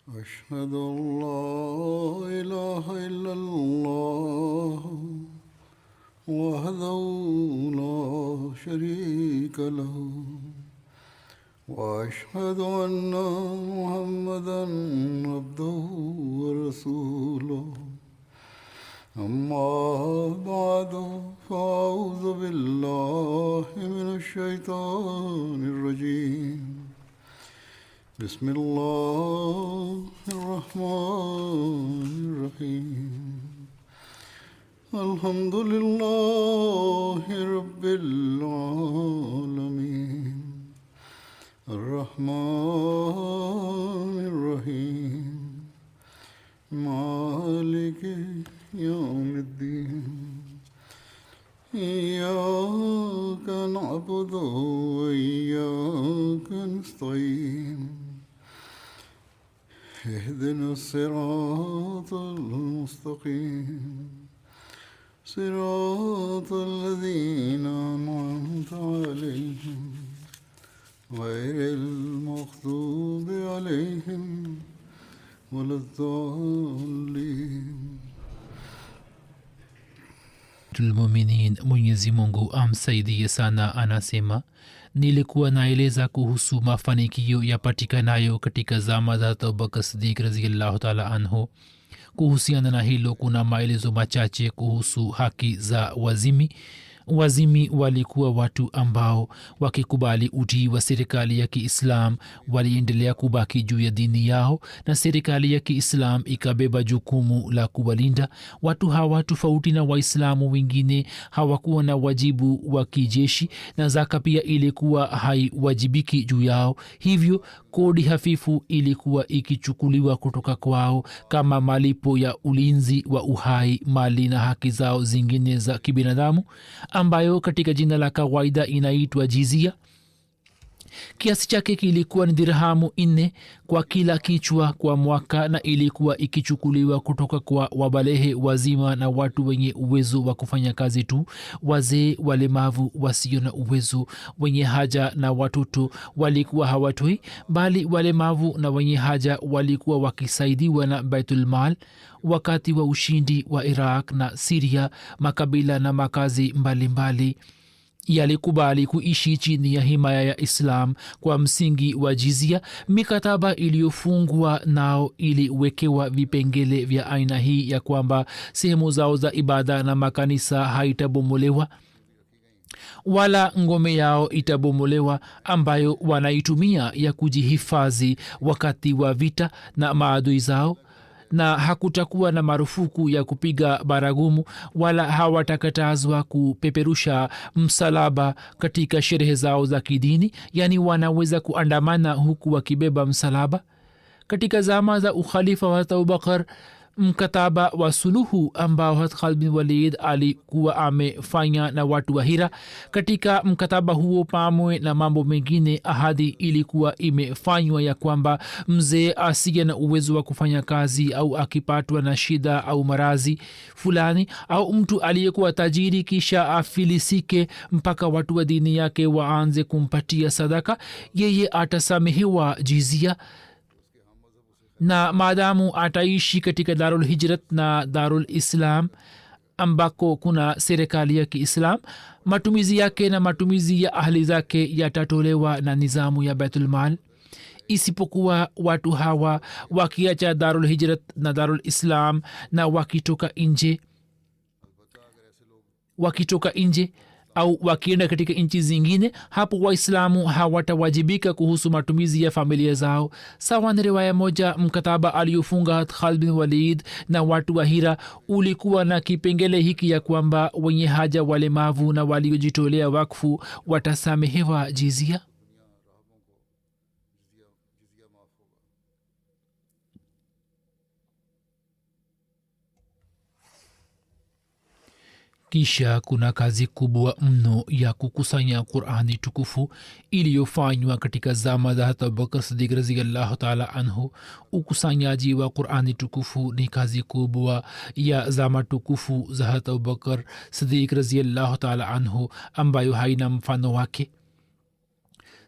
أشهد أن لا إله إلا الله وحده لا شريك له وأشهد أن محمدا عبده ورسوله أما بعد فأعوذ بالله من الشيطان الرجيم بسم الله الرحمن الرحيم الحمد لله رب العالمين الرحمن الرحيم مالك يوم الدين إياك نعبد وإياك نستعين اهدنا الصراط المستقيم صراط الذين أنعمت عليهم غير المغضوب عليهم ولا الضالين. Muminin, Mwenyezi Mungu amsaidie sana, anasema nilikuwa naeleza kuhusu mafanikio yapatikanayo katika zama za Abubakar Siddiq radhiyallahu ta'ala anhu. Kuhusiana na hilo kuna maelezo machache kuhusu haki za wazimi. Wazimi walikuwa watu ambao wakikubali utii wa serikali ya Kiislam waliendelea kubaki juu ya dini yao, na serikali ya Kiislam ikabeba jukumu la kuwalinda. Watu hawa, tofauti na Waislamu wengine, hawakuwa na wajibu wa kijeshi, na zaka pia ilikuwa haiwajibiki juu yao. Hivyo kodi hafifu ilikuwa ikichukuliwa kutoka kwao kama malipo ya ulinzi wa uhai, mali na haki zao zingine za kibinadamu, ambayo katika jina la kawaida inaitwa jizia. Kiasi chake kilikuwa ni dirhamu 4 kwa kila kichwa kwa mwaka, na ilikuwa ikichukuliwa kutoka kwa wabalehe wazima na watu wenye uwezo wa kufanya kazi tu. Wazee, walemavu, wasio na uwezo, wenye haja na watoto walikuwa hawatoi, bali walemavu na wenye haja walikuwa wakisaidiwa na Baitul Mal. Wakati wa ushindi wa Iraq na Syria, makabila na makazi mbalimbali yalikubali kuishi chini ya himaya ya Islam kwa msingi wa jizia. Mikataba iliyofungwa nao iliwekewa vipengele vya aina hii ya kwamba sehemu zao za ibada na makanisa haitabomolewa wala ngome yao itabomolewa ambayo wanaitumia ya kujihifadhi wakati wa vita na maadui zao, na hakutakuwa na marufuku ya kupiga baragumu wala hawatakatazwa kupeperusha msalaba katika sherehe zao za kidini, yani wanaweza kuandamana huku wakibeba msalaba. Katika zama za ukhalifa wa Abubakar, mkataba wa suluhu ambao Khalid bin Walid alikuwa amefanya na watu wa Hira, katika mkataba huo pamwe na mambo mengine, ahadi ilikuwa imefanywa ya kwamba mzee asiye na uwezo wa kufanya kazi au akipatwa na shida au marazi fulani, au mtu aliyekuwa tajiri kisha afilisike mpaka watu wa dini yake waanze kumpatia sadaka, yeye atasamehewa jizia, na maadamu ataishi katika Darul Hijrat na Darul Islam ambako kuna serikali ya Kiislam, matumizi yake na matumizi ya ahli zake yatatolewa na nizamu ya Baitul Mal. Isipokuwa watu hawa wakiacha Darul Hijrat na Darul Islam na wakitoka nje au wakienda katika nchi zingine, hapo Waislamu hawatawajibika kuhusu matumizi ya familia zao. Sawa na riwaya moja, mkataba aliofunga Khalid bin Walid na watu wa Hira ulikuwa na kipengele hiki ya kwamba wenye haja, walemavu na waliojitolea wakfu watasamehewa jizia. Kisha kuna kazi kubwa mno ya kukusanya Qur'ani tukufu iliyofanywa katika zama za Abubakar Siddiq radhiyallahu ta'ala anhu. Ukusanyaji wa Qur'ani tukufu ni kazi kubwa ya zama tukufu za Abubakar Siddiq radhiyallahu ta'ala anhu ambayo haina mfano wake.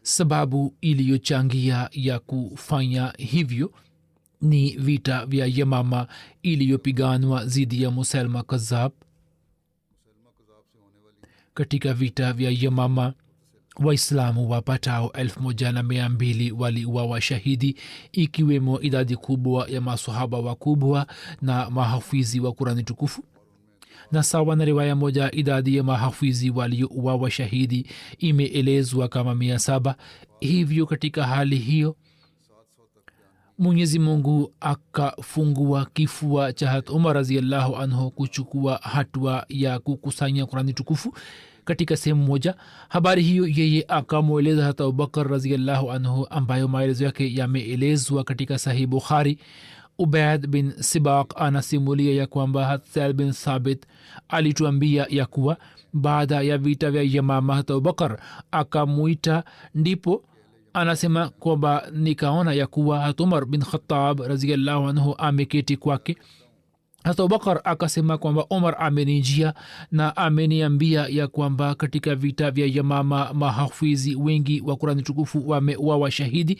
Sababu iliyochangia ya kufanya hivyo ni vita vya Yamama iliyopiganwa dhidi ya Musalma Kazab. Katika vita vya Yamama Waislamu wapatao 1200 waliuawa shahidi, ikiwemo idadi kubwa ya masahaba wakubwa na mahafizi wa Qurani tukufu. Na sawa na riwaya moja, idadi ya mahafizi waliouawa shahidi imeelezwa kama 700. Hivyo katika hali hiyo Mwenyezi Mungu akafungua kifua cha Hazrat Umar radhiyallahu anhu kuchukua hatua ya kukusanya Qurani tukufu katika sehemu moja. Habari hiyo yeye akamweleza Hazrat Abubakar radhiyallahu anhu, ambayo maelezo yake yameelezwa katika Sahih Bukhari. Ubaid bin Sibaq anasimulia ya kwamba Hazrat bin Thabit alituambia ya kuwa baada ya vita vya Yamama Hazrat Abubakar akamuita, ndipo anasema kwamba nikaona ya kuwa Hazrat Umar bin Khattab radhiyallahu anhu ameketi kwake. Hazrat Abubakar akasema kwamba Umar amenijia na ameniambia ya kwamba katika vita vya Yamama mahafizi wengi wa Qurani tukufu wameuawa shahidi,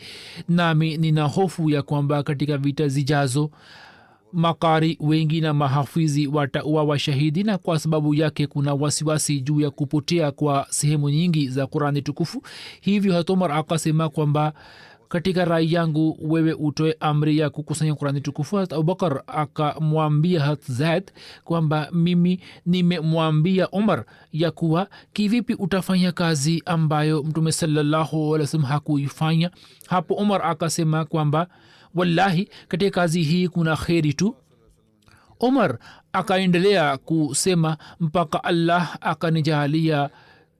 nami nina hofu ya kwamba katika vita zijazo makari wengi na mahafizi watauawa shahidi, na kwa sababu yake kuna wasiwasi juu ya kupotea kwa sehemu nyingi za Qurani tukufu. Hivyo Hazrat Umar akasema kwamba katika rai yangu wewe utoe amri ya kukusanya Qurani tukufu. Hazrat Abubakar akamwambia Hazrat Zaid kwamba mimi nimemwambia Umar ya kuwa kivipi utafanya kazi ambayo Mtume sallallahu alaihi wasallam hakuifanya. Hapo Umar akasema kwamba wallahi katika kazi hii kuna kheri tu. Umar akaendelea kusema mpaka Allah akanijalia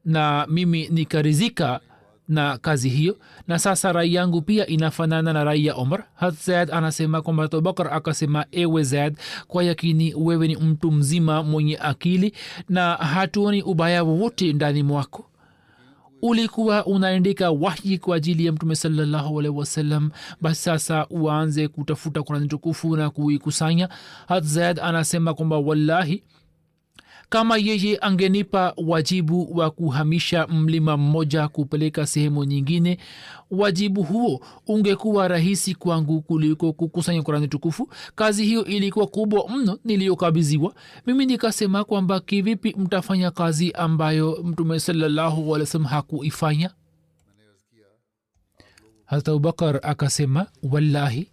na mimi nikarizika na kazi hiyo, na sasa rai yangu pia inafanana na rai ya Umar. Hazrat Zaid anasema kwamba Abubakar akasema, ewe Zaid, kwa yakini wewe ni mtu mzima mwenye akili na hatuoni ubaya wowote ndani mwako. Ulikuwa unaandika wahyi kwa ajili ya Mtume sallallahu alaihi wasallam, basi sasa uanze kutafuta Qurani tukufu na kuikusanya. Hazrat Zaid anasema kwamba wallahi kama yeye angenipa wajibu wa kuhamisha mlima mmoja kupeleka sehemu nyingine, wajibu huo ungekuwa rahisi kwangu kuliko kukusanya Qurani tukufu. Kazi hiyo ilikuwa kubwa mno niliyokabidhiwa. Mimi nikasema kwamba kivipi mtafanya kazi ambayo Mtume sallallahu alaihi wasallam hakuifanya? Hazrat Abubakar akasema, wallahi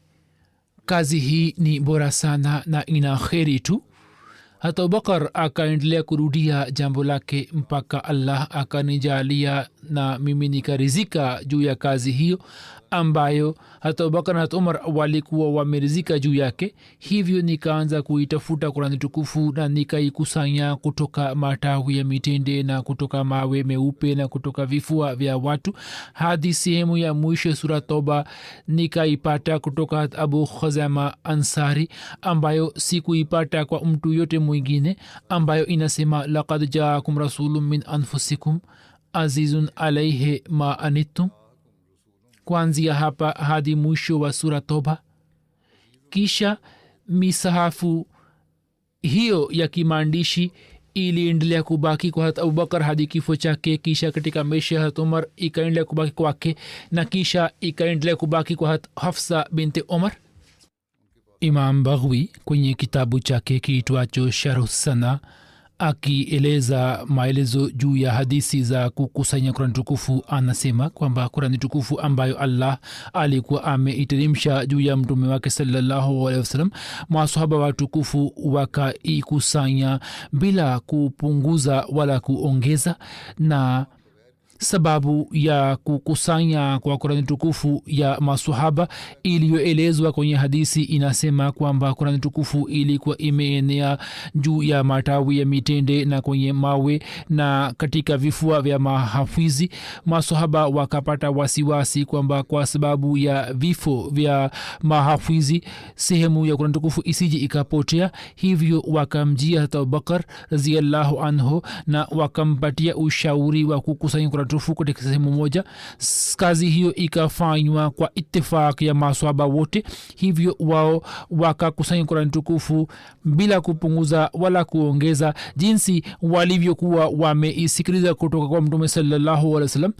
kazi hii ni bora sana na ina kheri tu. Hata Abubakar akaendelea kurudia jambo lake mpaka Allah akanijalia na mimi nikarizika juu ya kazi hiyo ambayo hata Abubakar na hata Umar walikuwa wamerizika juu yake. Hivyo nikaanza kuitafuta Qurani tukufu na nikaikusanya kutoka matawi ya mitende na kutoka mawe meupe na kutoka vifua vya watu hadi sehemu ya mwisho sura Toba nikaipata kutoka Abu Khazama Ansari, ambayo sikuipata kwa mtu yote mwingine, ambayo inasema laqad jaakum rasulun min anfusikum azizun alaihi ma anittum, kuanzia hapa hadi mwisho wa sura Toba. Kisha misahafu hiyo ya kimaandishi iliendelea kubaki kwa Hazrat Abubakar hadi kifo chake. Kisha katika maisha ya Hazrat Umar ikaendelea kubaki kwake, na kisha ikaendelea kubaki kwa Hazrat Hafsa binti Umar. Imam Baghwi kwenye kitabu chake kiitwacho Sharh Sana akieleza maelezo juu ya hadisi za kukusanya Qurani tukufu anasema kwamba Qurani tukufu ambayo Allah alikuwa ameiteremsha juu ya mtume wake sallallahu alaihi wasallam, masahaba watukufu wakaikusanya bila kupunguza wala kuongeza. Na sababu ya kukusanya kwa Qurani tukufu ya masahaba iliyoelezwa kwenye hadisi inasema kwamba Qurani tukufu ilikuwa imeenea juu ya matawi ya mitende na kwenye mawe na katika vifua vya mahafizi. Masahaba wakapata wasiwasi kwamba kwa sababu ya vifo vya mahafizi sehemu ya Qurani tukufu isije ikapotea. Hivyo wakamjia hata Abubakar radhiyallahu anhu na wakampatia ushauri wa kukusanya Qurani tukufu katika sehemu moja. Kazi hiyo ikafanywa kwa itifaki ya maswahaba wote. Hivyo wao wakakusanya Qurani tukufu bila kupunguza wala kuongeza, jinsi walivyokuwa wameisikiliza kutoka kwa Mtume sallallahu alaihi wasallam.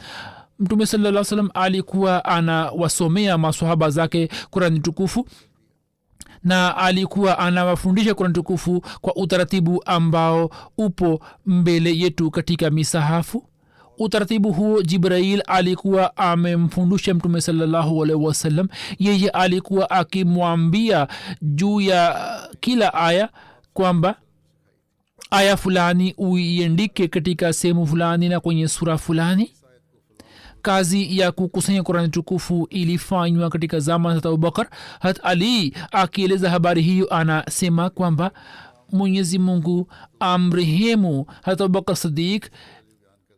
Mtume sallallahu alaihi wasallam alikuwa anawasomea maswahaba zake Qurani tukufu na alikuwa anawafundisha Qur'an tukufu kwa utaratibu ambao upo mbele yetu katika misahafu. Utaratibu huo Jibrail alikuwa amemfundisha Mtume sallallahu alaihi wasallam. Yeye alikuwa akimwambia juu ya kila aya kwamba aya fulani uiandike katika sehemu fulani na kwenye sura fulani. Kazi ya kukusanya Qur'an tukufu ilifanywa katika zama za Abubakar. Hat Ali akieleza habari hiyo anasema kwamba Mwenyezi Mungu amrehemu Hat Abubakar Siddiq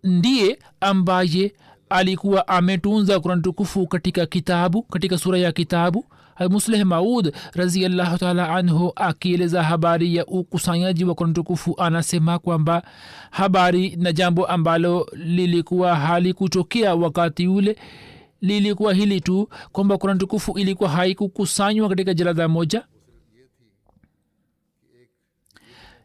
ndiye ambaye alikuwa ametunza Qur'an tukufu katika kitabu, katika sura ya kitabu. Musleh Maud radhiyallahu ta'ala anhu akieleza habari ya ukusanyaji wa Qur'an tukufu anasema kwamba habari na jambo ambalo lilikuwa hali kutokea wakati ule lilikuwa hili tu kwamba Qur'an tukufu ilikuwa haikukusanywa katika jalada moja,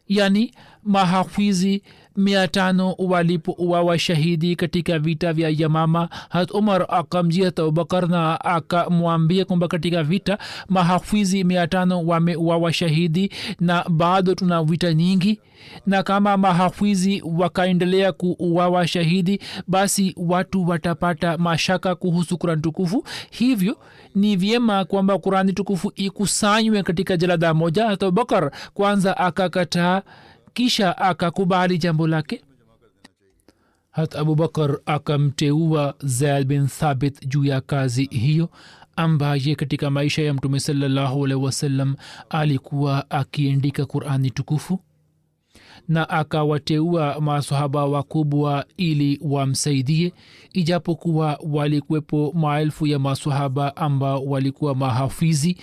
yani mahafidhi 500 walipouawa shahidi katika vita vya Yamama. Hat Umar akamjia Abubakar na akamwambia kwamba katika vita mahafidhi 500 wameuawa shahidi na bado tuna vita nyingi, na kama mahafidhi wakaendelea kuuawa shahidi basi watu watapata mashaka kuhusu Qur'an tukufu. Hivyo ni vyema kwamba Qur'an tukufu ikusanywe katika jalada moja. Hat Abubakar kwanza akakataa, kisha akakubali jambo lake. Hat Abubakar akamteua Zaid bin Thabit juu ya kazi hiyo, ambaye katika maisha ya Mtume sallallahu alaihi wasallam alikuwa akiandika Qur'ani tukufu, na akawateua masahaba wakubwa ili wamsaidie. Ijapokuwa walikuwepo maelfu ya masahaba ambao walikuwa mahafidhi,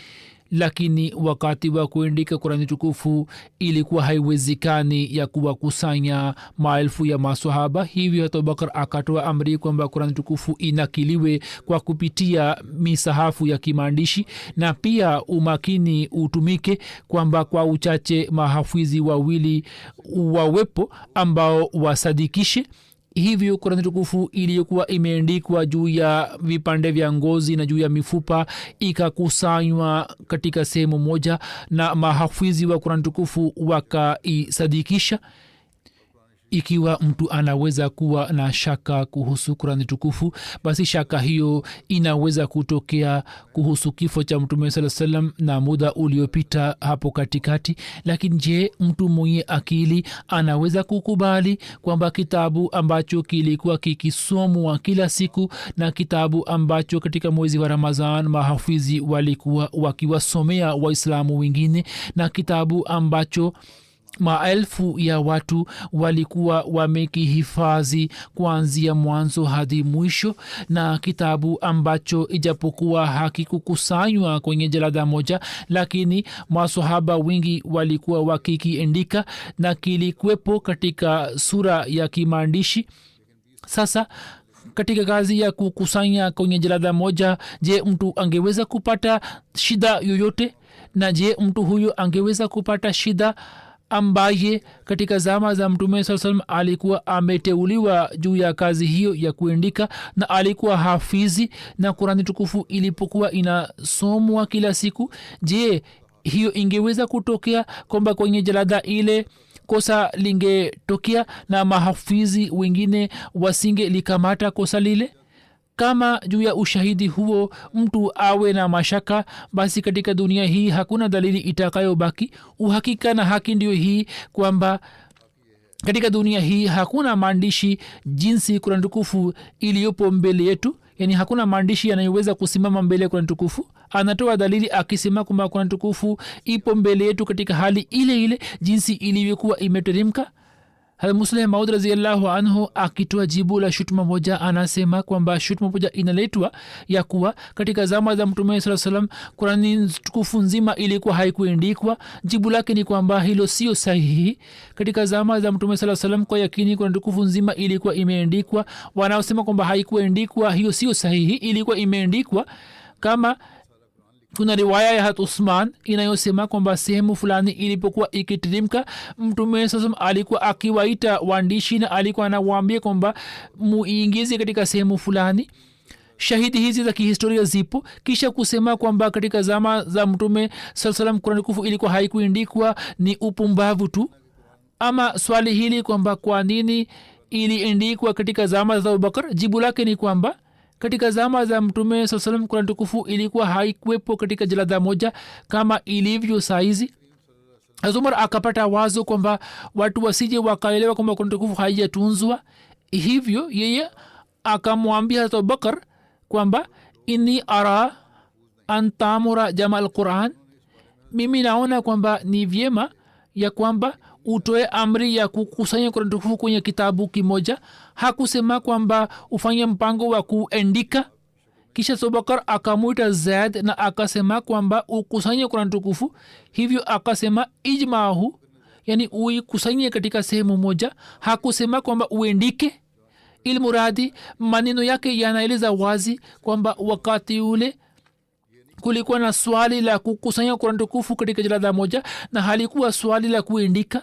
lakini wakati wa kuandika Qur'ani tukufu ilikuwa haiwezekani ya kuwakusanya maelfu ya maswahaba. Hivyo Abubakar akatoa amri kwamba Qur'ani tukufu inakiliwe kwa kupitia misahafu ya kimaandishi, na pia umakini utumike kwamba kwa uchache mahafidhi wawili wawepo ambao wasadikishe. Hivyo Qur'an tukufu iliyokuwa imeandikwa juu ya vipande vya ngozi na juu ya mifupa ikakusanywa katika sehemu moja, na mahafidhi wa Qur'an tukufu wakaisadikisha. Ikiwa mtu anaweza kuwa na shaka kuhusu Qur'an tukufu, basi shaka hiyo inaweza kutokea kuhusu kifo cha Mtume sallallahu alaihi wasallam na muda uliopita hapo katikati. Lakini je, mtu mwenye akili anaweza kukubali kwamba kitabu ambacho kilikuwa kikisomwa kila siku na kitabu ambacho katika mwezi wa Ramadhan mahafidhi walikuwa wakiwasomea Waislamu wengine, na kitabu ambacho maelfu ya watu walikuwa wamekihifadhi kuanzia mwanzo hadi mwisho, na kitabu ambacho ijapokuwa hakikukusanywa kwenye jalada moja, lakini maswahaba wengi walikuwa wakikiandika na kilikuwepo katika sura ya kimaandishi. Sasa katika kazi ya kukusanya kwenye jalada moja, je, mtu angeweza kupata shida yoyote? Na je, mtu huyo angeweza kupata shida ambaye katika zama za Mtume sallallahu alaihi wasallam alikuwa ameteuliwa juu ya kazi hiyo ya kuandika, na alikuwa hafizi, na Qur'ani tukufu ilipokuwa inasomwa kila siku, je, hiyo ingeweza kutokea kwamba kwenye jalada ile kosa lingetokea na mahafizi wengine wasinge likamata kosa lile? Kama juu ya ushahidi huo mtu awe na mashaka, basi katika dunia hii hakuna dalili itakayobaki. Uhakika na haki ndio hii kwamba katika dunia hii hakuna maandishi jinsi Qur'an tukufu iliyopo mbele yetu, yani hakuna maandishi yanayoweza kusimama mbele ya Qur'an tukufu. Anatoa dalili akisema kwamba Qur'an tukufu ipo mbele yetu katika hali ile ile jinsi ilivyokuwa imeteremka. Musleh Maud radhiyallahu anhu akitoa jibu la shutuma moja anasema kwamba shutuma moja inaletwa ya kuwa katika zama za Mtume sallallahu alaihi wasallam Qur'ani tukufu nzima ilikuwa haikuandikwa. Jibu lake ni kwamba hilo sio sahihi. Katika zama za Mtume sallallahu alaihi wasallam kwa yakini Qur'ani tukufu nzima ilikuwa imeandikwa. Wanaosema kwamba haikuandikwa, hiyo sio sahihi, ilikuwa imeandikwa. Kama kuna riwaya ya Hat Usman inayosema kwamba sehemu fulani ilipokuwa ikiteremka, Mtume sasa alikuwa akiwaita waandishi na alikuwa anawaambia kwamba muingize katika sehemu fulani. shahidi hizi za kihistoria zipo. Kisha kusema kwamba katika zama za mtume saa salam kurani tukufu ilikuwa haikuindikwa ni upumbavu tu. Ama swali hili kwamba kwa nini iliindikwa katika zama za Abubakar, jibu lake ni kwamba katika zama za mtume saa salam kurani tukufu ilikuwa haikuwepo katika jalada moja kama ilivyo saizi. Umar akapata wazo kwamba watu wasije wakaelewa kwamba kurani tukufu haijatunzwa, hivyo yeye akamwambia Abubakar kwamba inni ara antamura jama alquran, mimi naona kwamba ni vyema ya kwamba utoe amri ya kukusanya Qur'an tukufu kwenye kitabu kimoja. Hakusema kwamba ufanye mpango wa kuandika. Kisha Abubakar akamwita Zaid na akasema kwamba ukusanye Qur'an tukufu. Hivyo akasema ijmaahu, yani uikusanye katika sehemu moja. Hakusema kwamba uandike. Ilmuradi maneno yake yanaeleza wazi kwamba wakati ule kulikuwa na swali la kukusanya Qur'an tukufu katika jalada moja na halikuwa swali la kuandika.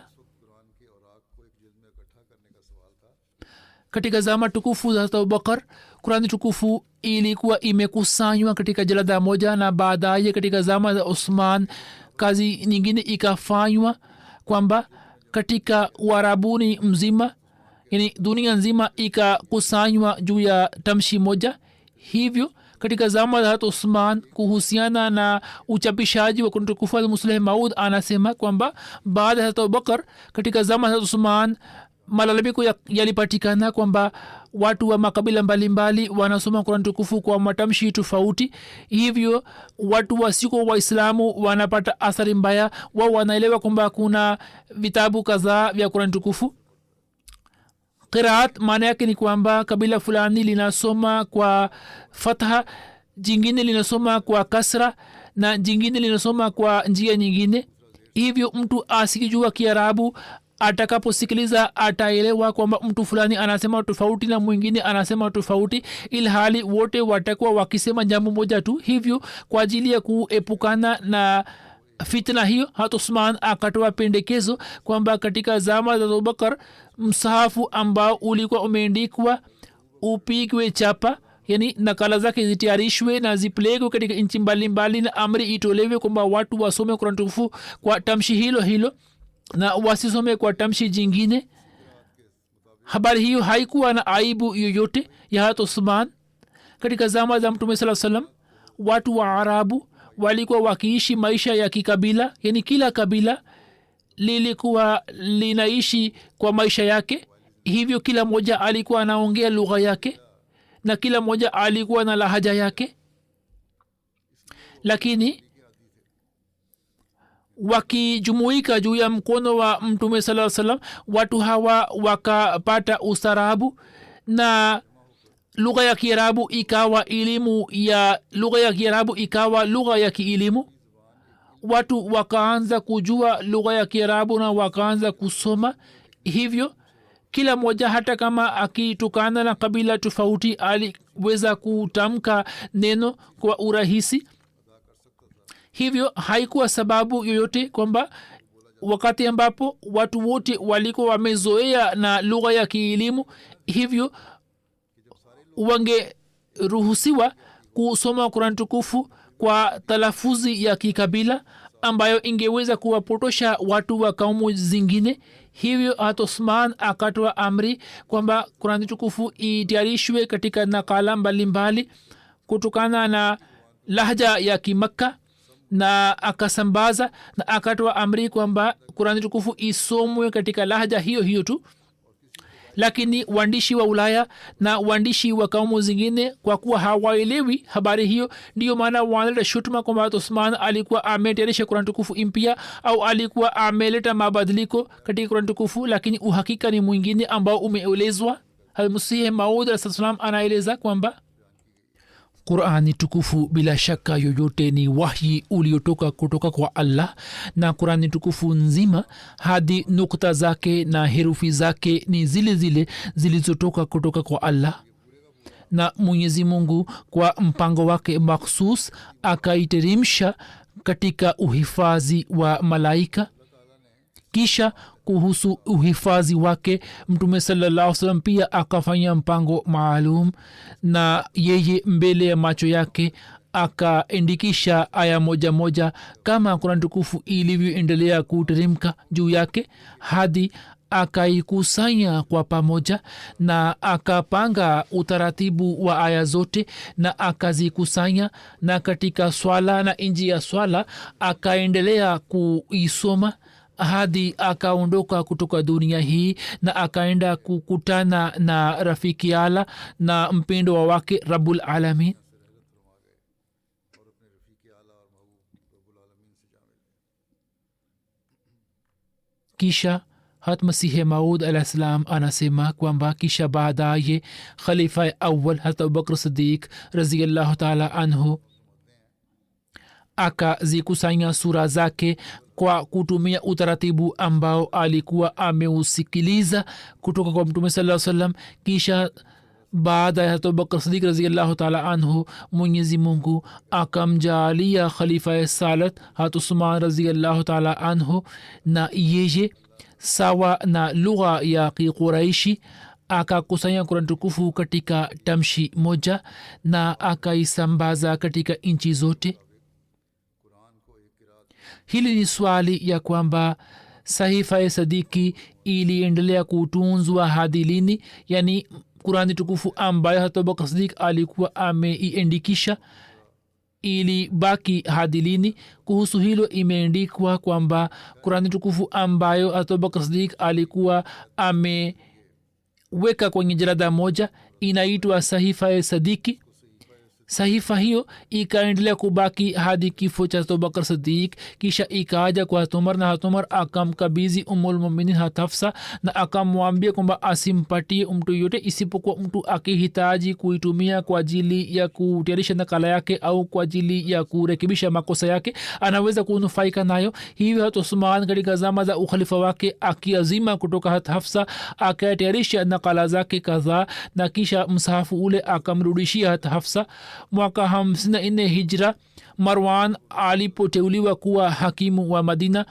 Katika zama tukufu za Abubakar Qur'an tukufu ilikuwa imekusanywa katika jalada moja, na baadaye katika zama za Uthman kazi nyingine ikafanywa kwamba katika Uarabuni mzima, yani dunia nzima ikakusanywa juu ya tamshi moja. Hivyo katika zama za Uthman kuhusiana na uchapishaji wa Qur'an tukufu, Musleh Maud anasema kwamba baada ya Abubakar katika zama za Uthman malalamiko yalipatikana kwamba watu wa makabila mbalimbali wanasoma Qur'an tukufu kwa matamshi tofauti. Hivyo watu wasiko waislamu wanapata athari mbaya. Wao wanaelewa kwamba kuna vitabu kadhaa vya Qur'an tukufu. Qiraat maana yake ni kwamba kabila fulani linasoma kwa fatha, jingine linasoma kwa kasra na jingine linasoma kwa njia nyingine. Hivyo mtu asikijua Kiarabu atakaposikiliza ataelewa kwamba mtu fulani anasema tofauti na mwingine anasema tofauti, ilhali wote watakuwa wakisema jambo moja tu. Hivyo kwa ajili ya kuepukana na fitna hiyo, hata Uthman akatoa pendekezo kwamba katika zama za Abubakar msahafu ambao ulikuwa umeandikwa upigwe chapa, yani nakala zake zitayarishwe na zipelekwe katika nchi mbalimbali, na amri itolewe kwamba watu wasome Qur'an tukufu kwa tamshi hilo hilo na wasisome kwa tamshi jingine. Habari hiyo haikuwa na aibu yoyote ya hata Uthman. Katika zama za mtume sallallahu alaihi wasallam watu wa Arabu walikuwa wakiishi maisha ya kikabila, yani kila kabila lilikuwa linaishi kwa maisha yake. Hivyo kila moja alikuwa anaongea lugha yake na kila moja alikuwa na lahaja yake, lakini wakijumuika juu ya mkono wa mtume sallallahu alaihi wasallam watu hawa wakapata ustaarabu na lugha ya Kiarabu ikawa elimu ya lugha ya Kiarabu ikawa lugha ya kielimu. Watu wakaanza kujua lugha ya Kiarabu na wakaanza kusoma. Hivyo kila moja hata kama akitukana na kabila tofauti aliweza kutamka neno kwa urahisi. Hivyo haikuwa sababu yoyote kwamba wakati ambapo watu wote walikuwa wamezoea na lugha ya kielimu, hivyo wangeruhusiwa kusoma Qur'an tukufu kwa talafuzi ya kikabila ambayo ingeweza kuwapotosha watu wa kaumu zingine. Hivyo hata Uthman akatoa amri kwamba Qur'an tukufu itayarishwe katika nakala mbalimbali kutokana na lahja ya Kimakka, na akasambaza na akatoa amri kwamba Qur'an tukufu isomwe katika lahja hiyo hiyo tu. Lakini waandishi wa Ulaya na waandishi wa kaumu zingine kwa kuwa hawaelewi habari hiyo, ndio maana wanaleta shutuma kwamba Uthman alikuwa ametayarisha Qur'an tukufu impya au alikuwa ameleta mabadiliko katika Qur'an tukufu, lakini uhakika ni mwingine ambao umeelezwa. Al-Masih Maud al-Salam anaeleza kwamba Qur'ani tukufu bila shaka yoyote ni wahyi uliotoka kutoka kwa Allah, na Qur'ani tukufu nzima hadi nukta zake na herufi zake ni zile zile zilizotoka kutoka kwa Allah, na Mwenyezi Mungu kwa mpango wake makhsus akaiteremsha katika uhifadhi wa malaika. Kisha kuhusu uhifadhi wake mtume sallallahu salam pia akafanya mpango maalum na yeye mbele ya macho yake akaandikisha aya moja moja kama Qur'an tukufu ilivyoendelea kuteremka juu yake hadi akaikusanya kwa pamoja na akapanga utaratibu wa aya zote na akazikusanya na katika swala na nje ya swala akaendelea kuisoma hadi akaondoka kutoka dunia hii na akaenda kukutana na rafiki ala na mpendo wake Rabbul Alamin. kisha hat masihi maud alah salam anasema kwamba kisha baadaye khalifa awal hat abubakr siddiq raziallahu taala anhu akazikusanya sura zake kwa kutumia utaratibu ambao alikuwa ameusikiliza kutoka kwa mtume sallallahu alaihi wasallam. kisha baada ya abubakr siddiq raziallahu taala anhu mwenyezi mungu akamjaalia khalifa salat hat usman raziallahu taala anhu na yeye sawa na lugha ya kiquraishi akakusanya Qur'an tukufu katika tamshi moja na akaisambaza katika nchi zote. hili ni swali ya kwamba sahifa sadiki iliendelea kutunzwa hadi lini, yani Qur'ani tukufu ambayo hata Abubakar Siddiq alikuwa ameiandikisha ili baki hadi lini. kuhusu hilo imeandikwa kwamba Qur'ani tukufu ambayo hata Abubakar Siddiq alikuwa ameweka kwenye jalada moja inaitwa sahifa sadiki. sahifa hiyo ikaendelea kubaki hadi kifo cha Abubakar Siddiq. kisha ikaja kwa Umar na Umar akamkabidhi Ummul Mu'minin Hafsa na akamwambia kwamba asimpatie mtu yote isipokuwa mtu akihitaji kuitumia kwa ajili ya kutayarisha nakala yake au kwa ajili ya kurekebisha makosa yake anaweza kunufaika nayo. hivyo hata Usman katika zama za ukhalifa wake akiazima kutoka Hafsa akatayarisha nakala zake kadhaa na kisha msahafu ule akamrudishia Hafsa. mwaka 54 hijra Marwan alipoteuliwa kuwa hakimu wa Madina,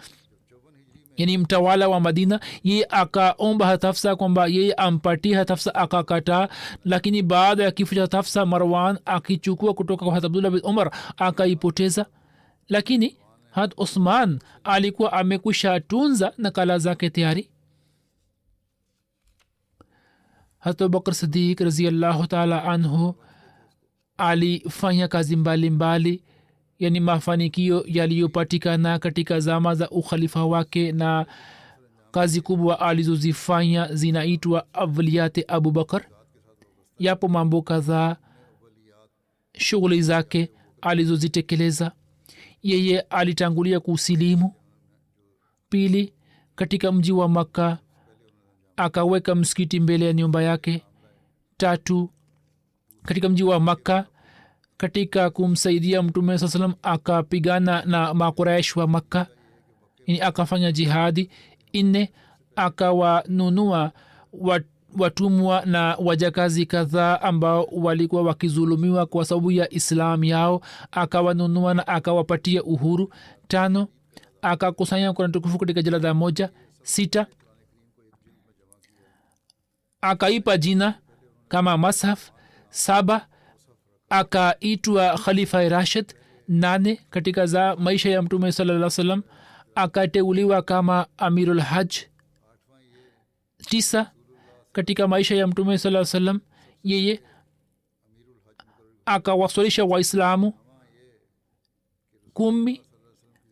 yani mtawala wa Madina, ye akaomba Hafsa kwamba yeye ampatie Hafsa, akakataa. lakini baada ya kifo cha Hafsa Marwan akichukua kutoka kwa Abdullah bin Umar akaipoteza. lakini had Usman alikuwa amekwisha tunza nakala zake tayari. Hazrat Abubakar Siddiq radhiyallahu ta'ala anhu alifanya kazi mbalimbali, yani mafanikio yaliyopatikana katika zama za ukhalifa wake na kazi kubwa alizozifanya zinaitwa awliyat Abubakar. yapo mambo kadhaa shughuli zake alizozitekeleza. yeye alitangulia kusilimu. pili, katika mji wa Makka akaweka msikiti mbele ya nyumba yake. tatu, katika mji wa Makka katika kumsaidia mtume saa salam akapigana na makuraish wa Makka, yani akafanya jihadi. nne, akawanunua watumwa na wajakazi kadhaa ambao walikuwa wakizulumiwa kwa sababu ya Islam yao, akawanunua na akawapatia uhuru. tano, akakusanya Qur'an tukufu katika jalada moja. sita, akaipa jina kama mashaf. saba, akaitwa Khalifa Rashid. nane, katika za maisha ya mtume sallallahu alaihi wasallam akateuliwa kama Amirul Hajj. 9, katika maisha ya mtume sallallahu alaihi wasallam yeye akawaswalisha Waislamu 10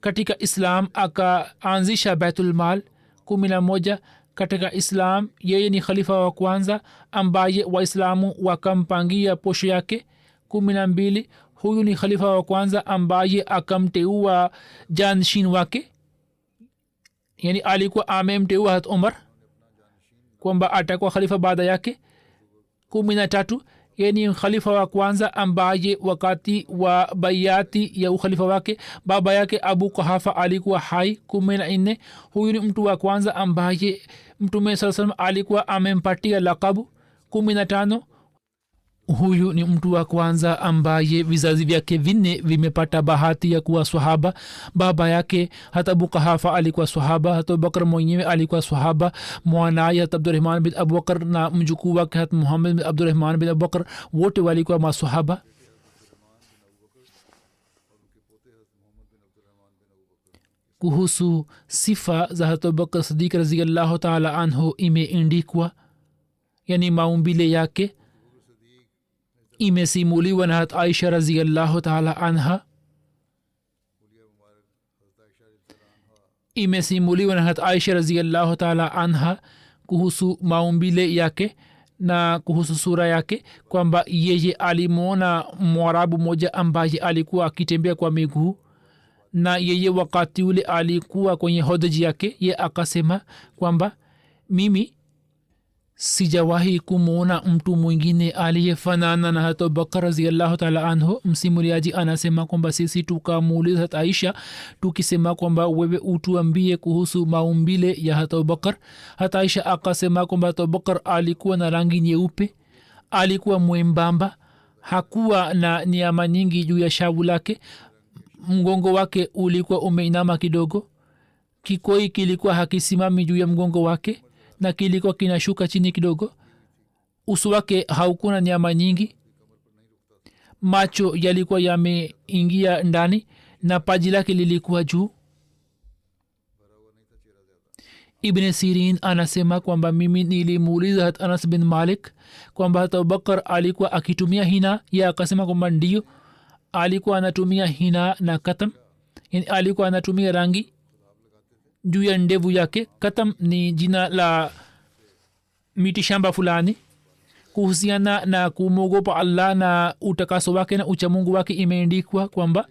katika Islam, akaanzisha Baitul Mal. 11, katika Islam yeye ni khalifa wa kwanza ambaye Waislamu wakampangia posho yake. 12, huyu ni khalifa wa kwanza ambaye akamteua janshin wake, yani alikuwa amemteua Hazrat Umar kwamba atakuwa khalifa baada yake. 13, yani khalifa wa kwanza ambaye wakati wa bayati ya ukhalifa wake baba yake Abu Quhafa alikuwa hai. 14, huyu ni mtu wa kwanza ambaye mtume sallallahu alaihi wasallam alikuwa amempatia lakabu. 15, huyu ni mtu wa kwanza ambaye vizazi vyake vinne vimepata bahati ya kuwa swahaba. baba yake hata Abu Quhafa alikuwa swahaba, hata Abubakar mwenyewe alikuwa swahaba, mwanaye hata Abdurrahman bin Abubakar na mjukuu wake hata Muhammad bin Abdurrahman bin Abubakar wote walikuwa maswahaba. kuhusu sifa za hata Abubakar Siddiq radhiyallahu ta'ala anhu imeandikwa, yani maumbile yake imesimuliwa na hata Aisha radhiyallahu ta'ala anha, imesimuliwa na hata Aisha radhiyallahu ta'ala anha kuhusu maumbile yake na kuhusu sura yake kwamba yeye alimwona mwarabu moja ambaye alikuwa akitembea kwa miguu, na yeye wakati ule alikuwa kwenye hodaji yake. ye akasema kwamba mimi sijawahi kumwona mtu mwingine aliyefanana na hata Abubakar radhiyallahu ta'ala anhu. msimuliaji anasema kwamba sisi tukamuuliza hata Aisha tukisema kwamba wewe utuambie kuhusu maumbile ya hata Abubakar. hata Aisha akasema kwamba hata Abubakar alikuwa na rangi nyeupe, alikuwa mwembamba, hakuwa na nyama nyingi juu ya shavu lake, mgongo wake ulikuwa umeinama kidogo, kikoi kilikuwa hakisimami juu ya mgongo wake na kilikuwa kinashuka chini kidogo, uso wake haukuwa na nyama nyingi, macho yalikuwa yameingia ndani na paji lake lilikuwa juu. Ibn Sirin anasema kwamba mimi nilimuuliza hata Anas bin Malik kwamba hata Abubakar alikuwa akitumia hina. ye akasema kwamba ndio alikuwa anatumia hina na katam, yani alikuwa anatumia rangi juu ya ndevu yake. katam ni jina la miti shamba fulani. kuhusiana na kumwogopa Allah na utakaso wake na uchamungu wake imeandikwa kwamba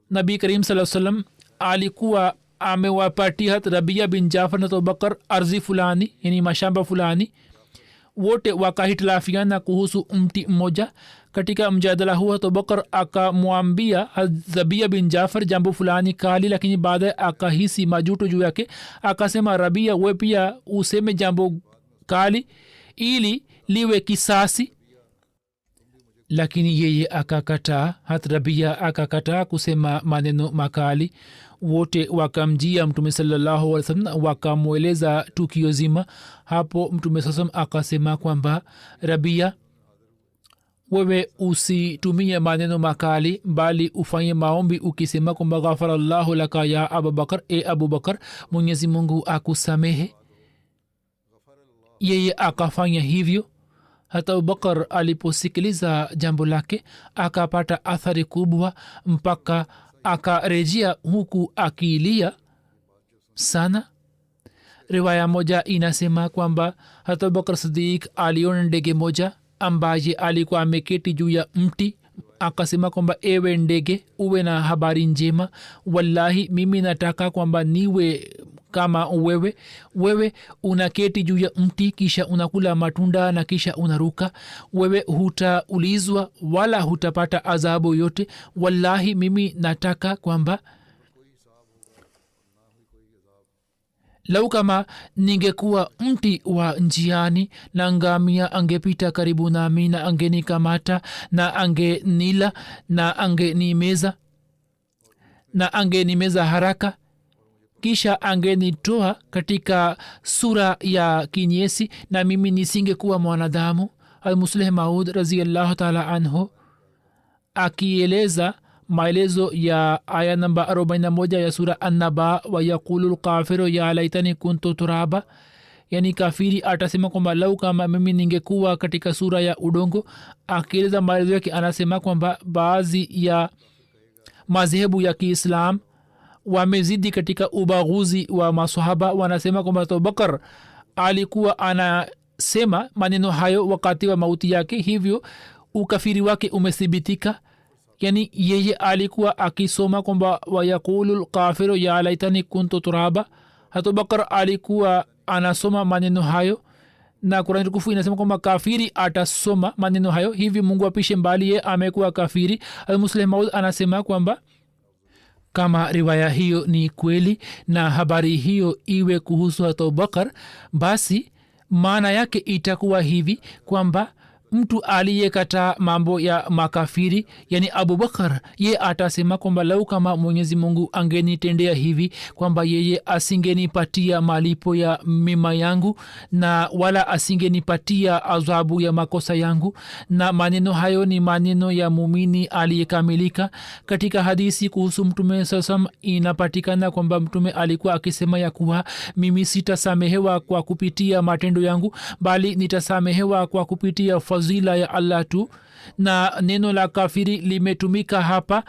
Nabii Karim sallallahu alaihi wasallam alikuwa amewapatia hata Rabia bin Jafar na Abubakar ardhi fulani, yani mashamba fulani. wote wakahitilafiana kuhusu mti mmoja. katika mjadala huo Abubakar akamwambia Rabia bin Jafar jambo fulani kali, lakini baadaye akahisi majuto juu yake, akasema Rabia we pia useme jambo kali ili liwe kisasi. lakini yeye akakataa. hata Rabia akakataa kusema maneno makali. wote wakamjia Mtume sallallahu alaihi wasallam wakamweleza tukio zima. hapo Mtume sasam akasema kwamba Rabia, wewe usitumie maneno makali bali ufanye maombi ukisema kwamba ghafarallahu laka ya Abubakar, e Abubakar Mwenyezi Mungu akusamehe. yeye akafanya hivyo. hata Abubakar aliposikiliza jambo lake akapata athari kubwa mpaka akarejea huku akilia sana. riwaya moja inasema kwamba hata Abubakar Siddiq aliona ndege moja ambaye alikuwa ameketi juu ya mti, akasema kwamba ewe ndege, uwe na habari njema, wallahi mimi nataka kwamba niwe kama wewe unaketi juu ya mti kisha unakula matunda na kisha unaruka. wewe hutaulizwa wala hutapata adhabu yote. wallahi mimi nataka kwamba lau kama ningekuwa mti wa njiani na ngamia angepita karibu nami na angenikamata na angenila na angenimeza haraka, kisha angenitoa katika sura ya kinyesi na mimi nisingekuwa mwanadamu. Al-Musleh Maud radhiyallahu ta'ala anhu akieleza maelezo ya aya namba 41 ya sura An-Naba, wa yaqulu al-kafiru ya laitani kuntu turaba, yani kafiri atasema kwamba lau kama mimi ningekuwa katika sura ya udongo. akieleza maelezo yake anasema kwamba baadhi ya madhehebu ya Kiislam wamezidi katika ubaguzi wa maswahaba. wanasema kwamba Abubakar alikuwa anasema maneno hayo wakati wa mauti yake, hivyo ukafiri wake umethibitika. yani yeye alikuwa akisoma kwamba wayaqulu lkafiru ya laitani kuntu turaba. hata Abubakar alikuwa anasoma maneno hayo, na Qur'an tukufu inasema kwamba kafiri atasoma maneno hayo, hivi Mungu apishe mbali ye amekuwa kafiri. Al-Muslim Maud anasema kwamba kama riwaya hiyo ni kweli na habari hiyo iwe kuhusu hata Abubakar, basi maana yake itakuwa hivi kwamba mtu aliyekataa mambo ya makafiri yani abubakar ye atasema kwamba lau kama mwenyezi mungu angenitendea hivi kwamba yeye asingenipatia malipo ya mema yangu na wala asingenipatia adhabu ya makosa yangu. Na maneno hayo ni maneno ya mumini aliyekamilika. Katika hadisi kuhusu mtume sasam inapatikana kwamba mtume alikuwa akisema ya kuwa mimi sitasamehewa kwa kupitia matendo yangu bali nitasamehewa kwa kupitia fadhila ya Allah tu. Na neno la kafiri limetumika hapa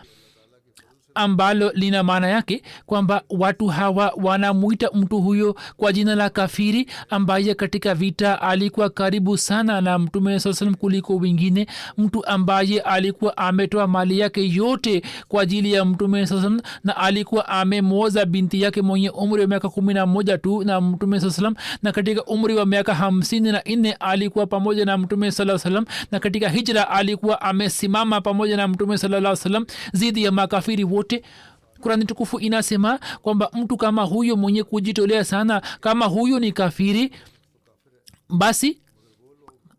ambalo lina maana yake kwamba watu hawa wanamuita mtu huyo kwa jina la kafiri ambaye katika vita alikuwa karibu sana na mtume sallam kuliko wengine, mtu ambaye alikuwa ametoa mali yake yote kwa ajili ya mtume sallam na alikuwa amemwoza binti yake mwenye umri wa miaka 11 tu na mtume sallam, na katika umri wa miaka 54 alikuwa pamoja na mtume sallam, na katika hijra alikuwa amesimama pamoja na mtume sallam zidi ya makafiri wote. Kurani tukufu inasema kwamba mtu kama huyo mwenye kujitolea sana, kama huyo ni kafiri, basi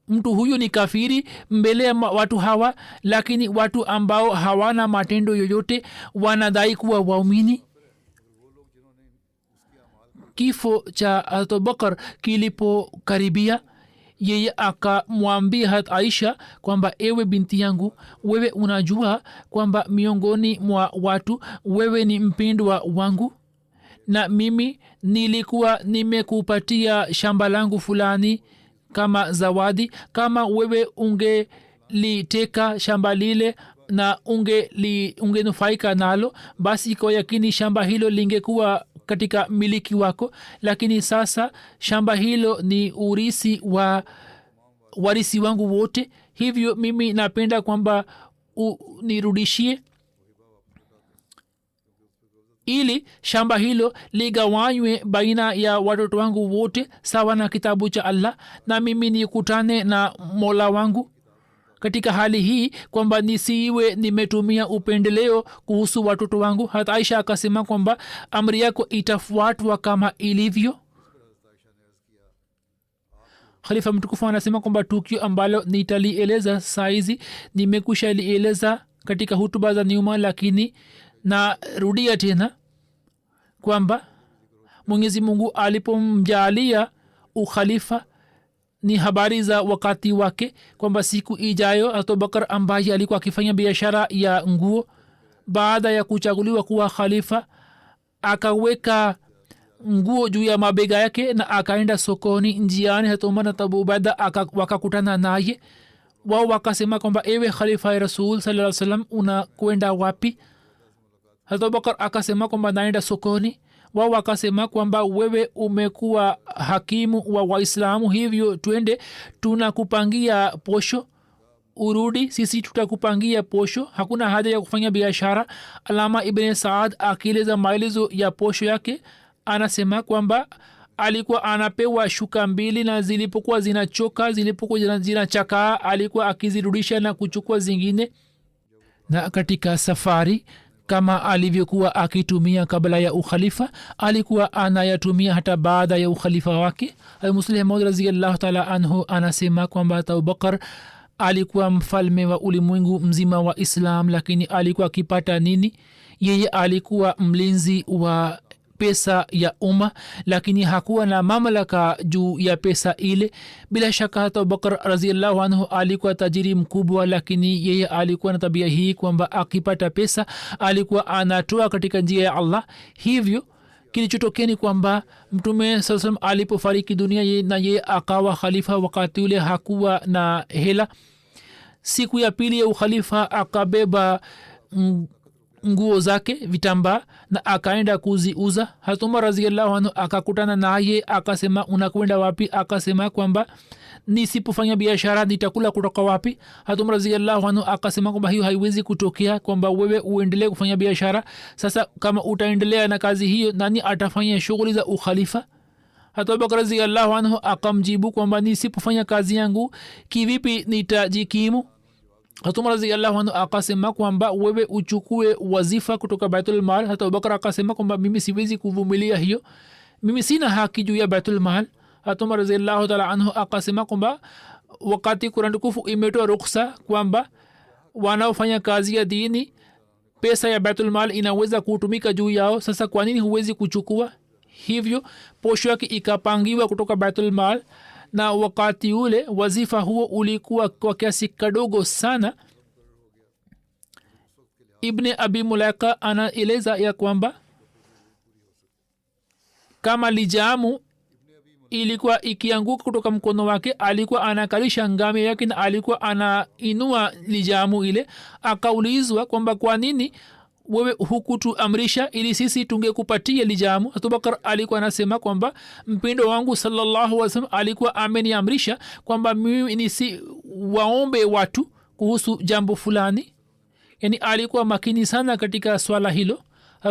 mtu huyo ni kafiri mbele ya watu hawa. Lakini watu ambao hawana matendo yoyote wanadai kuwa waumini. Kifo cha Abubakar kilipokaribia, yeye akamwambia Hazrat Aisha kwamba ewe binti yangu, wewe unajua kwamba miongoni mwa watu wewe ni mpendwa wangu, na mimi nilikuwa nimekupatia shamba langu fulani kama zawadi. Kama wewe ungeliteka shamba lile na ungenufaika nalo, basi kwa yakini shamba hilo lingekuwa katika miliki wako. Lakini sasa shamba hilo ni urisi wa warisi wangu wote, hivyo mimi napenda kwamba nirudishie ili shamba hilo ligawanywe baina ya watoto wangu wote sawa na kitabu cha Allah, na mimi nikutane na Mola wangu katika hali hii kwamba nisiwe nimetumia upendeleo kuhusu watoto wangu. Hata Aisha akasema kwamba amri yako itafuatwa kama ilivyo. Khalifa mtukufu anasema kwamba tukio ambalo nitalieleza saizi nimekusha lieleza katika hutuba za nyuma, lakini na rudia tena kwamba Mwenyezi Mungu alipomjalia ukhalifa ni habari za wakati wake, kwamba siku ijayo Abubakar ambaye alikuwa akifanya biashara ya nguo, baada ya kuchaguliwa kuwa khalifa akaweka nguo juu ya mabega yake na akaenda sokoni. Njiani Hazrat Umar na Abu Ubaida wakakutana naye. Wao wakasema kwamba ewe khalifa ya Rasul sallallahu alaihi wasallam, unakwenda wapi? Hazrat Abubakar akasema kwamba naenda sokoni. Wao wakasema kwamba wewe umekuwa hakimu wa Waislamu, hivyo twende, tunakupangia posho, urudi, sisi tutakupangia posho, hakuna haja ya kufanya biashara. Alama Ibn Saad akieleza maelezo ya posho yake anasema kwamba alikuwa anapewa shuka mbili, na zilipokuwa zinachoka, zilipokuwa zinachakaa, alikuwa akizirudisha na kuchukua zingine. Na katika safari kama alivyokuwa akitumia kabla ya ukhalifa, alikuwa anayatumia hata baada ya ukhalifa wake. Muslim Maud radhiyallahu ta'ala anhu anasema kwamba Abubakar alikuwa mfalme wa ulimwengu mzima wa Islam, lakini alikuwa akipata nini? Yeye alikuwa mlinzi wa pesa ya umma, lakini hakuwa na mamlaka juu ya pesa ile. Bila shaka Abubakar radhiyallahu anhu alikuwa tajiri mkubwa, lakini yeye alikuwa na tabia hii kwamba akipata pesa alikuwa anatoa katika njia ya Allah. Hivyo kilichotokea ni kwamba mtume sallam alipofariki dunia na yeye akawa khalifa, wakati ule hakuwa na hela. Siku ya pili ya ukhalifa akabeba nguo zake vitambaa na akaenda kuziuza. Hazrat Umar radhiyallahu anhu akakutana naye akasema, unakwenda wapi? Akasema kwamba nisipofanya biashara nitakula kutoka wapi? Hazrat Umar radhiyallahu anhu akasema kwamba hiyo haiwezi kutokea, kwamba wewe uendelee kufanya biashara. Sasa kama utaendelea na kazi hiyo, nani atafanya shughuli za ukhalifa? Hazrat Abubakar radhiyallahu anhu akamjibu kwamba nisipofanya kazi yangu kivipi nitajikimu? Hazrat Umar radhiyallahu anhu akasema kwamba wewe uchukue wazifa kutoka Baitul Mal. Hazrat Abubakar akasema kwamba mimi siwezi kuvumilia hiyo, mimi sina haki juu ya Baitul Mal. Hazrat Umar radhiyallahu ta'ala anhu akasema kwamba wakati Qur'an tukufu imetoa ruksa kwamba wanaofanya kazi ya dini pesa ya Baitul Mal inaweza kutumika juu yao, sasa kwa nini huwezi kuchukua? Hivyo posho yake ikapangiwa kutoka Baitul Mal, na wakati ule wazifa huo ulikuwa kwa kiasi kidogo sana. Ibn Abi Mulaika anaeleza ya kwamba kama lijamu ilikuwa ikianguka kutoka mkono wake, alikuwa anakalisha ngamia yake na alikuwa anainua lijamu ile. Akaulizwa kwamba kwa nini wewe hukutuamrisha ili sisi tungekupatia lijamu? Abubakar alikuwa anasema kwamba mpendo wangu sallallahu alaihi wasallam alikuwa ameniamrisha kwamba mimi nisi waombe watu kuhusu jambo fulani. Yani alikuwa makini sana katika swala hilo.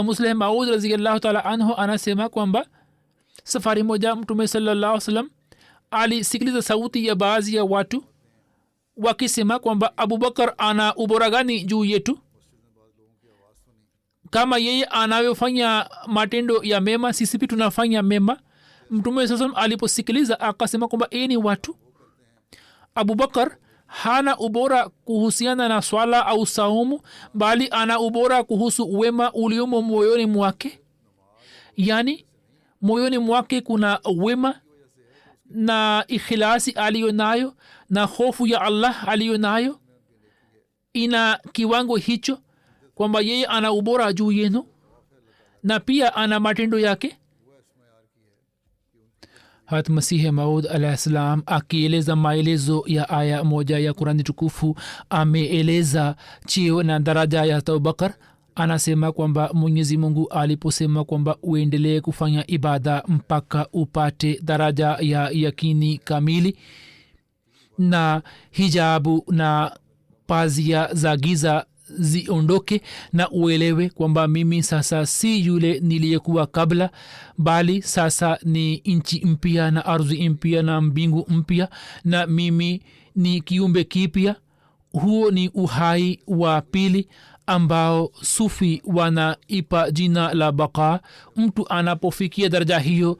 Musleh Maud radhiyallahu ta'ala anhu anasema kwamba safari moja mtume sallallahu alaihi wasallam alisikiliza sauti ya baadhi ya watu wakisema kwamba Abubakar ana ubora gani juu yetu, kama yeye anavyofanya matendo ya mema sisi pia tunafanya mema. Mtume sallallahu alaihi wasallam aliposikiliza akasema kwamba ni watu, Abubakar hana ubora kuhusiana na swala au saumu, bali ana ubora kuhusu wema uliomo moyoni mwake. Yani moyoni mwake kuna wema na ikhlasi aliyo nayo na hofu ya Allah aliyo nayo, ina kiwango hicho kwamba yeye ana ubora juu yenu na pia ana matendo yake. Hat Masihi Maud alayhi salam akieleza maelezo ya aya moja ya Qur'ani tukufu ameeleza cheo na daraja ya Abubakar. Anasema kwamba Mwenyezi Mungu aliposema kwamba uendelee kufanya ibada mpaka upate daraja ya yakini kamili na hijabu na pazia za giza ziondoke, na uelewe kwamba mimi sasa si yule niliyekuwa kabla, bali sasa ni nchi mpya na ardhi mpya na mbingu mpya, na mimi ni kiumbe kipya. Huo ni uhai wa pili ambao sufi wanaipa jina la baka. Mtu anapofikia daraja hiyo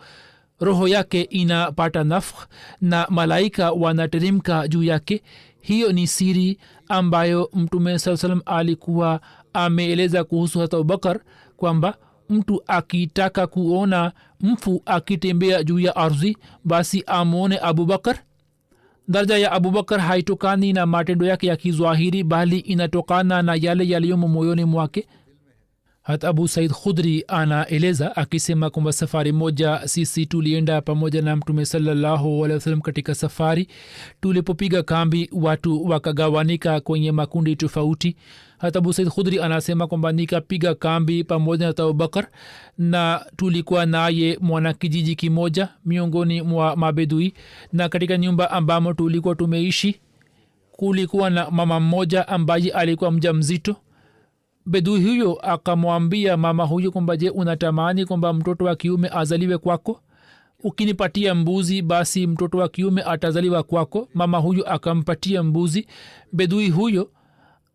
roho yake inapata nafkh na malaika wanateremka juu yake. Hiyo ni siri ambayo mtume saa salam alikuwa ameeleza kuhusu hata Abubakar kwamba mtu akitaka kuona mfu akitembea juu ya ardhi basi amwone Abubakar. Daraja ya Abubakar haitokani na matendo yake ya kizwahiri, bali inatokana na yale yaliyomo moyoni mwake. Hata Abu Said Khudri anaeleza akisema kwamba safari moja sisi tulienda pamoja na mtume sallallahu alaihi wasallam katika safari. Tulipopiga kambi watu wakagawanika kwenye makundi tofauti. Hata Abu Said Khudri anasema kwamba nikapiga kambi pamoja na Abubakar, na tulikuwa naye mwana kijiji kimoja miongoni mwa mabedui, na katika nyumba ambamo tulikuwa tumeishi kulikuwa na mama mmoja ambaye alikuwa mjamzito. Bedui huyo akamwambia mama huyo kwamba je, unatamani kwamba mtoto wa kiume azaliwe kwako? Ukinipatia mbuzi basi mtoto wa kiume atazaliwa kwako. Mama huyo akampatia mbuzi. Bedui huyo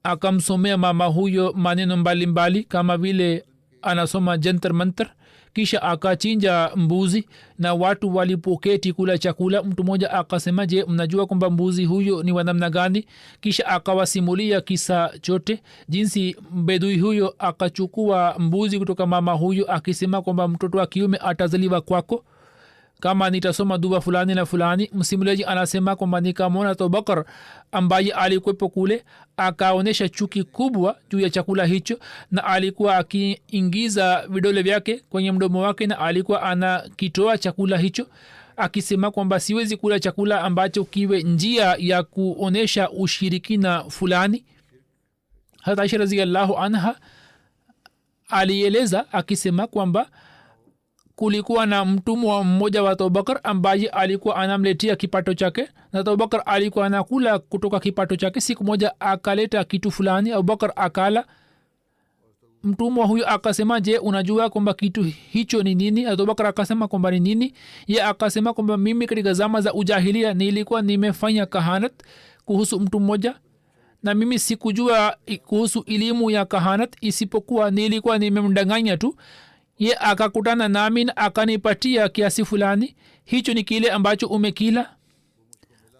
akamsomea mama huyo maneno mbalimbali kama vile anasoma jantar mantar, kisha akachinja mbuzi, na watu walipoketi kula chakula mtu mmoja akasema je, mnajua kwamba mbuzi huyo ni wa namna gani? Kisha akawasimulia kisa chote, jinsi bedui huyo akachukua mbuzi kutoka mama huyo akisema kwamba mtoto wa kiume atazaliwa kwako kama nitasoma dua fulani na fulani. Msimuliaji anasema kwamba nikamwona Abubakar ambaye alikuwepo kule akaonyesha chuki kubwa juu ya chakula hicho, na alikuwa akiingiza vidole vyake kwenye mdomo wake na alikuwa anakitoa chakula hicho akisema kwamba siwezi kula chakula ambacho kiwe njia ya kuonyesha ushirikina fulani. Hata Aisha radhiyallahu anha alieleza akisema kwamba kulikuwa na mtumwa mmoja wa Abubakar ambaye alikuwa anamletea kipato chake, na Abubakar alikuwa anakula kutoka kipato chake. Siku moja akaleta kitu fulani, Abubakar akala. Mtumwa huyo akasema je, unajua kwamba kitu hicho ni nini? Abubakar akasema kwamba ni nini? Ye akasema kwamba mimi katika zama za ujahilia nilikuwa nimefanya kahanat kuhusu mtu mmoja, na mimi sikujua kuhusu elimu ya kahanat isipokuwa nilikuwa nimemdanganya tu. Ye akakutana nami akanipatia kiasi fulani, hicho ni kile ambacho umekila.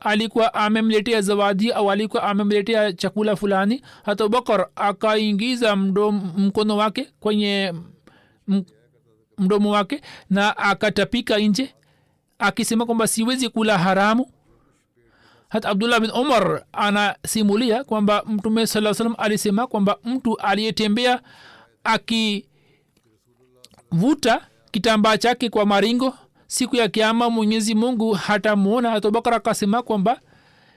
alikuwa amemletea zawadi au alikuwa amemletea chakula fulani, hata Abubakar akaingiza mkono wake kwenye mdomo wake na akatapika nje akisema kwamba siwezi kula haramu. hata Abdullah bin Umar anasimulia kwamba Mtume sallallahu alaihi wasallam alisema kwamba mtu aliyetembea akivuta kitambaa chake kwa maringo, siku ya kiyama Mwenyezi Mungu hatamuona. hata Abubakar akasema kwamba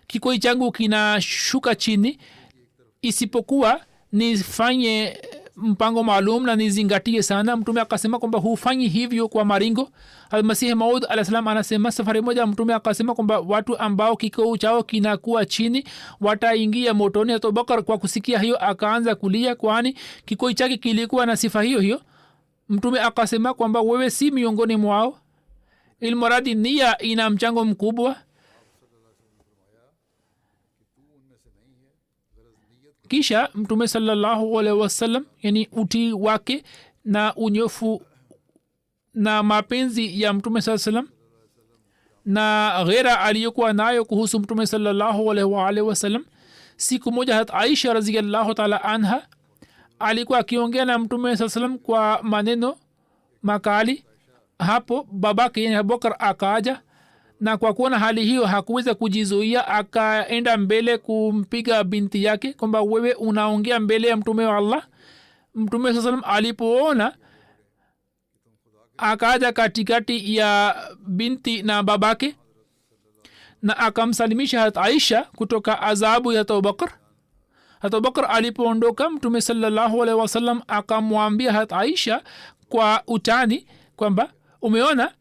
kikoi changu kinashuka chini isipokuwa nifanye mpango maalum na nizingatie sana. Mtume akasema kwamba hufanyi hivyo kwa maringo. Almasihi Maud alayhi salam anasema safari moja Mtume akasema kwamba watu ambao kikao chao kinakuwa chini wataingia motoni. hata Abubakar kwa kusikia hiyo akaanza kulia, kwani kikoi chake kilikuwa na sifa hiyo hiyo. Mtume akasema kwamba wewe si miongoni mwao, ilmuradi nia ina mchango mkubwa. Kisha Mtume sallallahu alaihi wasallam, yani utii wake na unyofu na mapenzi ya Mtume sallallahu alaihi wasallam na ghera aliyokuwa nayo kuhusu Mtume sallallahu alaihi wasallam, siku moja hata Aisha radhiyallahu ta'ala anha alikuwa akiongea na Mtume sallallahu alaihi wasallam kwa maneno makali. Hapo babake yani Abubakar akaja, na kwa kuona hali hiyo hakuweza kujizuia, akaenda mbele kumpiga binti yake kwamba wewe unaongea mbele ya Mtume wa Allah. Mtume sallallahu alaihi wasallam alipoona akaja katikati ya binti na babake na akamsalimisha hata Aisha kutoka adhabu ya Abubakar. hata Abubakar alipoondoka, Mtume sallallahu alaihi wasallam akamwambia hata Aisha kwa utani kwamba umeona,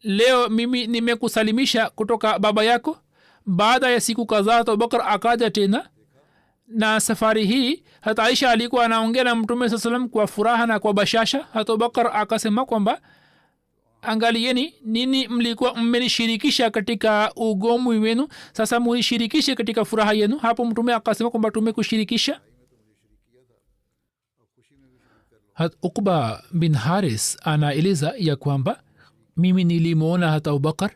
leo mimi nimekusalimisha kutoka baba yako. Baada ya siku kadhaa Abubakar akaja tena, na safari hii hata Aisha alikuwa anaongea na Mtume sallallahu alaihi wasallam kwa furaha na kwa bashasha. hata Abubakar akasema kwamba angalieni, nini mlikuwa mmenishirikisha katika ugomvi wenu, sasa munishirikishe katika furaha yenu. Hapo Mtume akasema kwamba tumekushirikisha. hata Uqba bin Haris anaeleza ya kwamba mimi nilimwona hata Abubakar,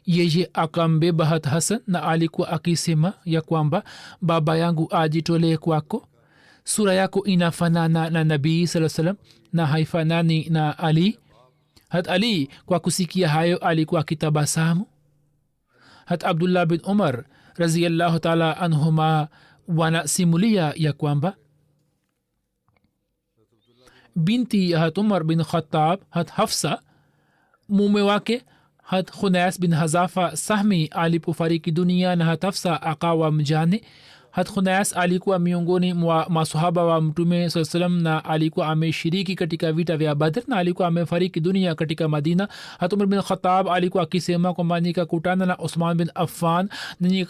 yeye akambeba hata Hasan na alikuwa akisema ya kwamba baba yangu ajitolee kwako, sura yako inafanana na Nabii sallallahu alaihi wasallam na haifanani na Ali. hata Ali kwa kusikia hayo alikuwa akitabasamu. hata Abdullah bin Umar radhiyallahu ta'ala anhuma wanasimulia ya kwamba binti ya hata Umar bin Khattab, hata Hafsa mume wake hata Khunais bin Hazafa Sahmi alipofariki dunia na hata Hafsa akawa mjane. hata Khunais alikuwa miongoni mwa masahaba wa Mtume sallallahu alaihi wasallam na alikuwa ameshiriki katika vita vya Badr na alikuwa amefariki dunia katika Madina. hata Umar bin Khattab alikuwa akisema kwamba nikakutana na Uthman bin Affan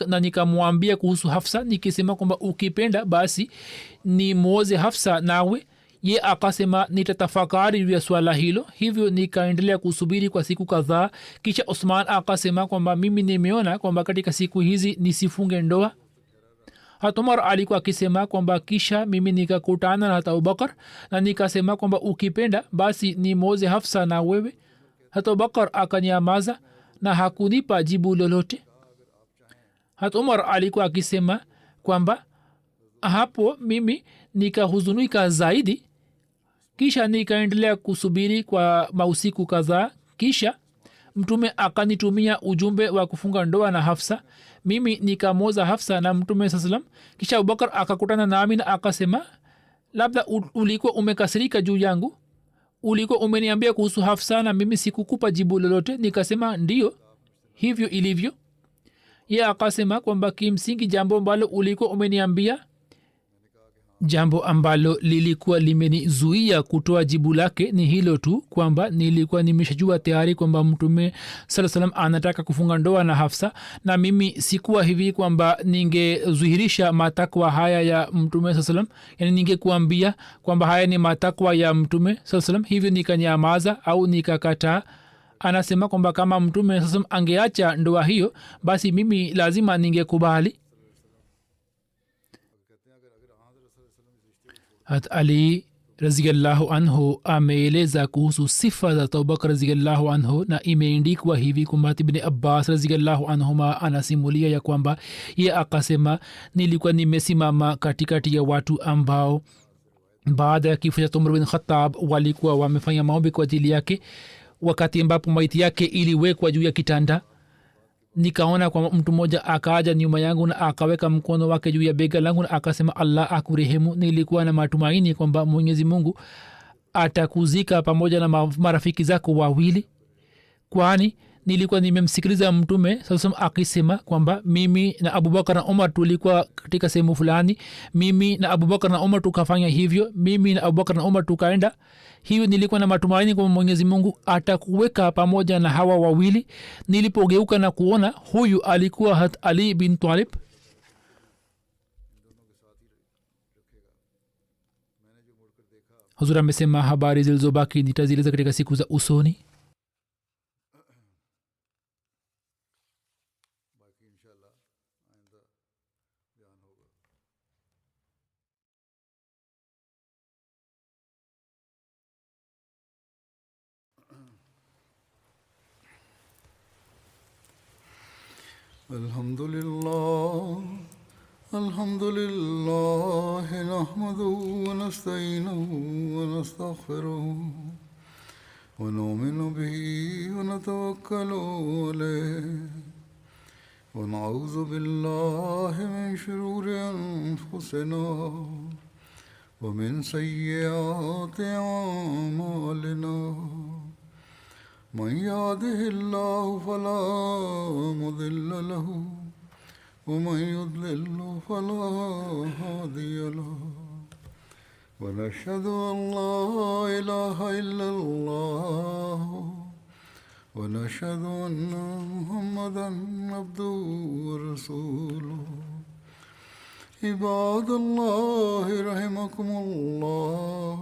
na nikamwambia kuhusu Hafsa nikisema kwamba ukipenda basi ni muoze Hafsa nawe. Ye akasema nitatafakari juu ya swala hilo. Hivyo nikaendelea kusubiri kwa siku kadhaa. Kisha Osman akasema kwamba mimi nimeona kwamba katika siku hizi nisifunge ndoa. hata Umar alikuwa akisema kwamba kisha mimi nikakutana na hata Abubakar na nikasema kwamba ukipenda basi ni moze Hafsa na wewe. hata Abubakar akanyamaza na hakunipa jibu lolote. hata Umar alikuwa akisema kwamba hapo mimi nikahuzunika zaidi. Kisha nikaendelea kusubiri kwa mausiku kadhaa. Kisha Mtume akanitumia ujumbe wa kufunga ndoa na Hafsa. Mimi nikamoza Hafsa na Mtume sallallahu alaihi wasallam. Kisha Abubakar akakutana nami na akasema, labda ulikuwa umekasirika juu yangu, ulikuwa umeniambia kuhusu Hafsa na mimi sikukupa jibu lolote. Nikasema ndio, hivyo ilivyo. Yeye akasema kwamba kimsingi jambo ambalo ulikuwa umeniambia, jambo ambalo lilikuwa limenizuia kutoa jibu lake ni hilo tu, kwamba nilikuwa nimeshajua tayari kwamba Mtume sallallahu alaihi wasallam anataka kufunga ndoa na Hafsa, na mimi sikuwa hivi kwamba ningezuhirisha matakwa haya ya Mtume sallallahu alaihi wasallam, yani ningekuambia kwamba haya ni matakwa ya Mtume sallallahu alaihi wasallam, hivyo nikanyamaza au nikakataa. Anasema kwamba kama Mtume sallallahu alaihi wasallam angeacha ndoa hiyo basi mimi lazima ningekubali. hat Ali raziallahu anhu ameeleza kuhusu sifa za abubakar raziallahu anhu na imeendikwa hivi kwamba ibn abbas raziallahu anhuma anasimulia ya kwamba ye akasema nilikuwa nimesimama katikati ya watu ambao baada ya kifo cha umar bin khatab walikuwa wamefanya maombi kwa ajili yake wakati ambapo maiti yake iliwekwa juu ya kitanda nikaona kwamba mtu mmoja akaja nyuma yangu na akaweka mkono wake juu ya bega langu na akasema allah akurehemu nilikuwa na matumaini kwamba mwenyezi mungu atakuzika pamoja na marafiki zako wawili kwani nilikuwa nimemsikiliza mtume sasa akisema kwamba mimi na abubakar na umar tulikuwa katika sehemu fulani mimi na abubakar na umar tukafanya hivyo mimi na abubakar na umar tukaenda hiyo nilikuwa na matumaini kwamba mwenyezi mungu atakuweka pamoja na hawa wawili nilipogeuka na kuona huyu alikuwa hat ali bin talib huzur amesema habari zilizobaki nitazieleza katika siku za usoni الحمد لله نحمده ونستعينه ونستغفره ونؤمن به ونتوكل عليه ونعوذ بالله من شرور أنفسنا ومن سيئات أعمالنا من يهده الله فلا مضل له ومن يضلل فلا هادي له ونشهد أن لا إله إلا الله ونشهد أن محمدا عبده ورسوله عباد الله رحمكم الله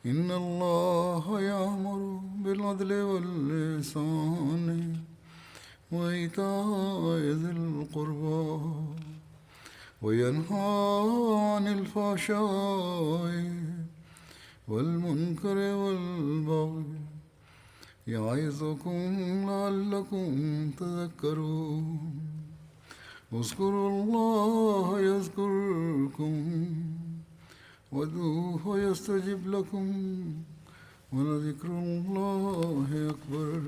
إن الله يأمر بالعدل والإحسان وإيتاء ذي القربى وينهى عن الفحشاء والمنكر والبغي يعظكم لعلكم تذكرون اذكروا الله يذكركم وادعوه يستجب لكم ولذكر الله أكبر